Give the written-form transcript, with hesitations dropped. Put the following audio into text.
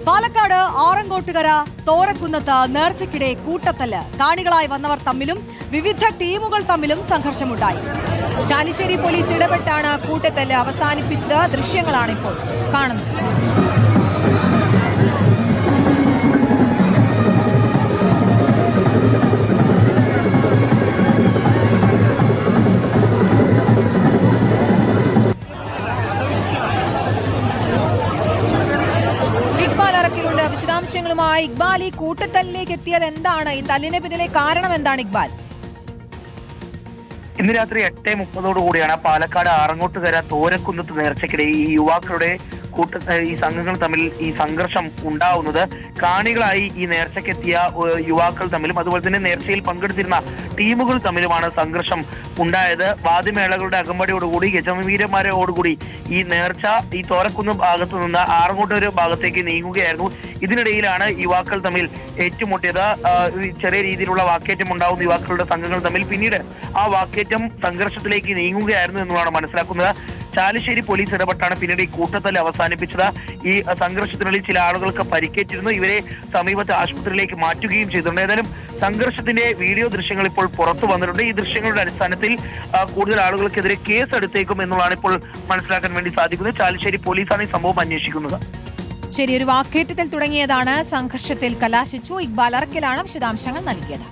പാലക്കാട് ആറങ്കോട്ടുകര തോരക്കുന്നത്ത് നേർച്ചയ്ക്കിടെ കൂട്ടത്തല്ല്. കാണികളായി വന്നവർ തമ്മിലും വിവിധ ടീമുകൾ തമ്മിലും സംഘർഷമുണ്ടായി. ചാലിശ്ശേരി പോലീസ് ഇടപെട്ടാണ് കൂട്ടത്തല്ല് അവസാനിപ്പിച്ചത്. ദൃശ്യങ്ങളാണിപ്പോൾ കാണുന്നത്. വിശദാംശങ്ങളുമായി ഇക്ബാൽ, ഈ കൂട്ടത്തല്ലിലേക്ക് എത്തിയത് എന്താണ്? ഈ തല്ലിന് പിന്നിലെ കാരണം എന്താണ് ഇക്ബാൽ? ഇന്ന് രാത്രി 8:30 പാലക്കാട് ആറങ്ങോട്ടുകര തോരക്കുന്നത്ത് നേർച്ചയ്ക്കിടെ ഈ യുവാക്കളുടെ ഈ സംഘങ്ങൾ തമ്മിൽ ഈ സംഘർഷം ഉണ്ടാവുന്നത്. കാണികളായി ഈ നേർച്ചയ്ക്കെത്തിയ യുവാക്കൾ തമ്മിലും അതുപോലെ തന്നെ നേർച്ചയിൽ പങ്കെടുത്തിരുന്ന ടീമുകൾ തമ്മിലുമാണ് സംഘർഷം ഉണ്ടായത്. വാദ്യമേളകളുടെ അകമ്പടിയോടുകൂടി ഗജവീരന്മാരോടുകൂടി ഈ നേർച്ച ഈ തോരക്കുന്ന് ഭാഗത്തു നിന്ന് ആറങ്ങോട്ടൂർ ഭാഗത്തേക്ക് നീങ്ങുകയായിരുന്നു. ഇതിനിടയിലാണ് യുവാക്കൾ തമ്മിൽ ഏറ്റുമുട്ടിയത്. ചെറിയ രീതിയിലുള്ള വാക്കേറ്റം ഉണ്ടാവുന്ന യുവാക്കളുടെ സംഘങ്ങൾ തമ്മിൽ പിന്നീട് ആ വാക്കേറ്റം സംഘർഷത്തിലേക്ക് നീങ്ങുകയായിരുന്നു എന്നുള്ളതാണ് മനസ്സിലാക്കുന്നത്. ചാലിശ്ശേരി പോലീസ് ഇടപെട്ടാണ് പിന്നീട് ഈ കൂട്ടത്തല്ല് അവസാനിപ്പിച്ചത്. ഈ സംഘർഷത്തിനുള്ളിൽ ചില ആളുകൾക്ക് പരിക്കേറ്റിരുന്നു. ഇവരെ സമീപത്തെ ആശുപത്രിയിലേക്ക് മാറ്റുകയും ചെയ്തിട്ടുണ്ട്. ഏതായാലും സംഘർഷത്തിന്റെ വീഡിയോ ദൃശ്യങ്ങൾ ഇപ്പോൾ പുറത്തു വന്നിട്ടുണ്ട്. ഈ ദൃശ്യങ്ങളുടെ അടിസ്ഥാനത്തിൽ കൂടുതൽ ആളുകൾക്കെതിരെ കേസ് എടുത്തേക്കും എന്നുള്ളതാണ് ഇപ്പോൾ മനസ്സിലാക്കാൻ വേണ്ടി സാധിക്കുന്നത്. ചാലിശ്ശേരി പോലീസാണ് ഈ സംഭവം അന്വേഷിക്കുന്നത്. ശരി, ഒരു വാക്കേറ്റത്തിൽ തുടങ്ങിയതാണ്, സംഘർഷത്തിൽ കലാശിച്ചു. ഇക്ബാൽ അറക്കലാണ് വിശദാംശങ്ങൾ നൽകിയത്.